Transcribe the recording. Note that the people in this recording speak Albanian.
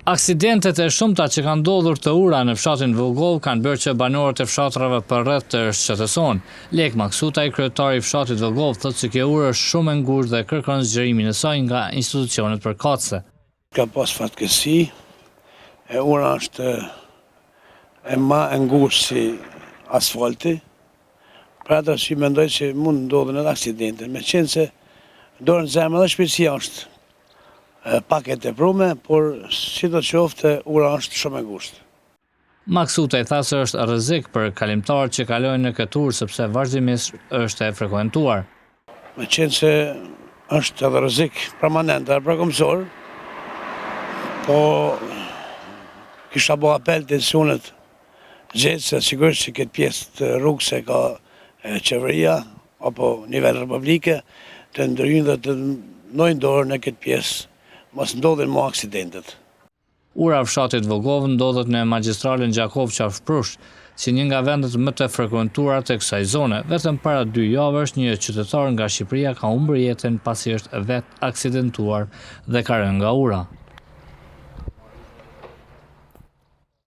Aksidentet e shumta që kanë ndodhur të ura në fshatin Vogov kanë bërë që banorët e fshatrave përreth të shqetësohen. Lek Maksutaj, kryetari i fshatit Vogov, thotë se kjo urë është shumë e ngushtë dhe kërkon zgjerimin e saj nga institucionet përkatëse. Ka pas fatkeqësi, e ura është e ma e ngushtë si asfalti, pra atë arsye mendoj se mund ndodhen edhe aksidente, me qenë se dorën zemra dhe shpejtësia është pak e teprume, por si do të qoftë ura është shumë e ngushtë. Maksutaj tha se është rrezik për kalimtarët që kalojnë në këtë urë sepse vazhdimisht është e frekuentuar. Me qenë se është edhe rrezik permanent dhe përkombësor, po kisha bo apel të institucionet gjithë se sigurisht që këtë pjesë të rrugës e ka qeveria apo nivel republike të ndërhyjnë dhe të ndojnë dorë në këtë pjesë, mos ndodhin më aksidentet. Ura fshatit Vogov ndodhet në magjistralen Gjakov-Qafprush, si një nga vendet më të frekuentuara të kësaj zone. Vetëm para 2 javësh një qytetar nga Shqipëria ka humbur jetën pasi është vetë aksidentuar dhe ka rënë nga ura.